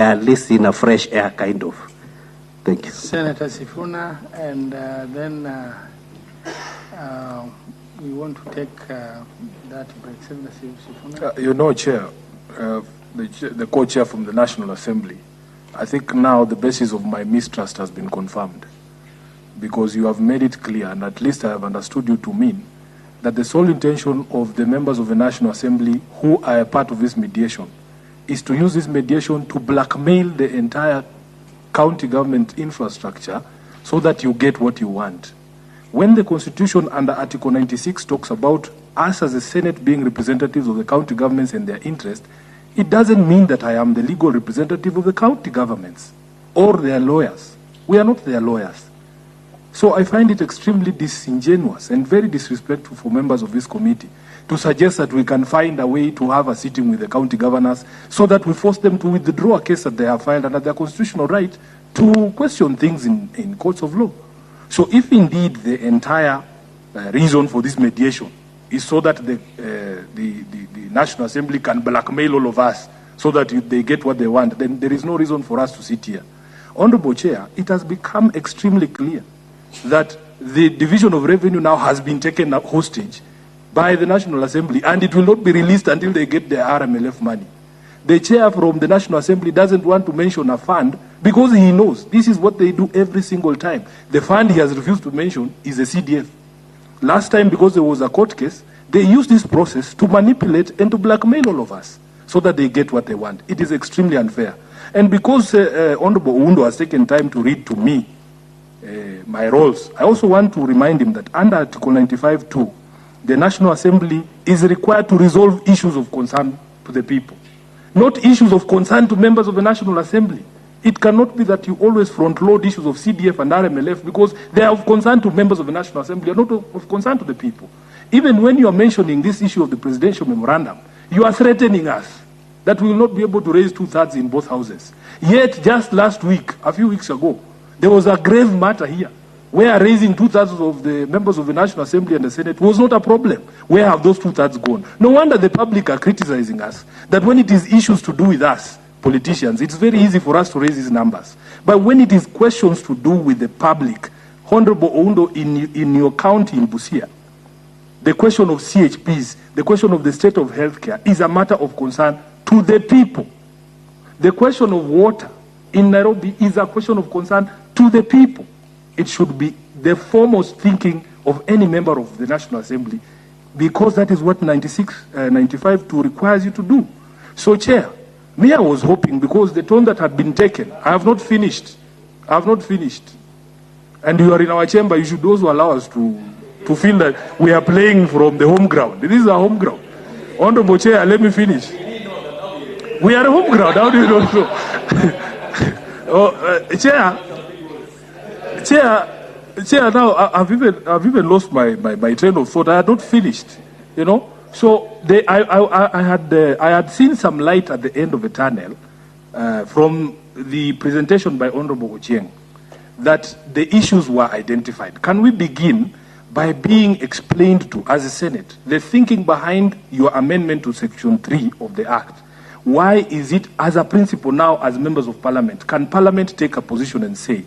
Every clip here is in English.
at least in a fresh air, kind of. Thank you. Senator Sifuna, and then we want to take that break. Senator Sifuna. Chair, the co-chair from the National Assembly, I think now the basis of my mistrust has been confirmed, because you have made it clear, and at least I have understood you to mean, that the sole intention of the members of the National Assembly who are a part of this mediation is to use this mediation to blackmail the entire county government infrastructure so that you get what you want. When the Constitution under Article 96 talks about us as a Senate being representatives of the county governments and their interest, it doesn't mean that I am the legal representative of the county governments or their lawyers. We are not their lawyers. So I find it extremely disingenuous and very disrespectful for members of this committee to suggest that we can find a way to have a sitting with the county governors so that we force them to withdraw a case that they have filed under their constitutional right to question things in courts of law. So if indeed the entire reason for this mediation is so that the National Assembly can blackmail all of us so that they get what they want, then there is no reason for us to sit here. Honorable Chair, it has become extremely clear that the Division of Revenue now has been taken hostage by the National Assembly, and it will not be released until they get their RMLF money. The chair from the National Assembly doesn't want to mention a fund because he knows this is what they do every single time. The fund he has refused to mention is a CDF. Last time, because there was a court case, they used this process to manipulate and to blackmail all of us so that they get what they want. It is extremely unfair. And because Honorable Undo has taken time to read to me my roles, I also want to remind him that under Article 95(2), the National Assembly is required to resolve issues of concern to the people, not issues of concern to members of the National Assembly. It cannot be that you always front-load issues of CDF and RMLF because they are of concern to members of the National Assembly, are not of concern to the people. Even when you are mentioning this issue of the presidential memorandum, you are threatening us that we will not be able to raise 2/3 in both houses. Yet, just last week, a few weeks ago, there was a grave matter here where raising 2/3 of the members of the National Assembly and the Senate was not a problem. Where have those 2/3 gone? No wonder the public are criticizing us, that when it is issues to do with us, politicians, it's very easy for us to raise these numbers. But when it is questions to do with the public, Honorable Oundo, in your county in Busia, the question of CHPs, the question of the state of healthcare is a matter of concern to the people. The question of water in Nairobi is a question of concern to the people. It should be the foremost thinking of any member of the National Assembly, because that is what 95(2) requires you to do. So, Chair, me, I was hoping, because the tone that had been taken, I have not finished. And you are in our chamber, you should also allow us to feel that we are playing from the home ground. This is our home ground. Honorable Chair, let me finish. We are a home ground, how do you know so? Chair, now I've even lost my train of thought. I had not finished, you know. So I had seen some light at the end of the tunnel from the presentation by Honorable Ochieng, that the issues were identified. Can we begin by being explained to, as a Senate, the thinking behind your amendment to Section 3 of the Act? Why is it, as a principle now, as members of Parliament, can Parliament take a position and say,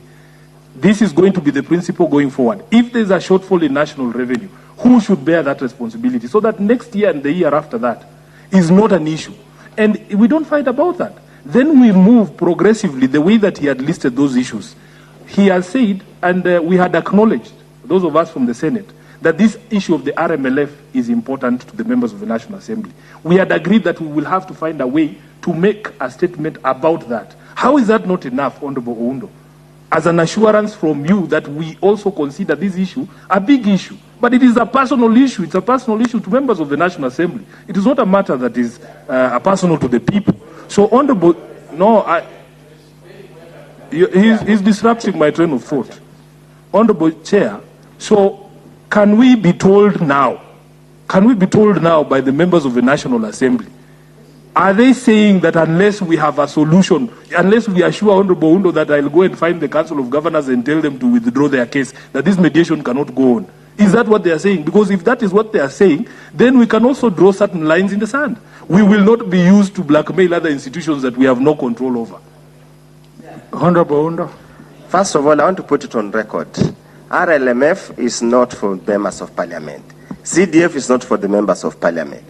this is going to be the principle going forward? If there's a shortfall in national revenue, who should bear that responsibility? So that next year and the year after that is not an issue. And we don't fight about that. Then we move progressively the way that he had listed those issues. He has said, and we had acknowledged, those of us from the Senate, that this issue of the RMLF is important to the members of the National Assembly. We had agreed that we will have to find a way to make a statement about that. How is that not enough, Honorable Oundo? As an assurance from you that we also consider this issue a big issue. But it is a personal issue. It's a personal issue to members of the National Assembly. It is not a matter that is personal to the people. So, Honorable, he's disrupting my train of thought. Honorable Chair, so can we be told now by the members of the National Assembly, are they saying that unless we have a solution, unless we assure Honorable Undo that I'll go and find the Council of Governors and tell them to withdraw their case, that this mediation cannot go on? Is that what they are saying? Because if that is what they are saying, then we can also draw certain lines in the sand. We will not be used to blackmail other institutions that we have no control over. Honorable Undo. First of all, I want to put it on record. RLMF is not for members of parliament. CDF is not for the members of parliament.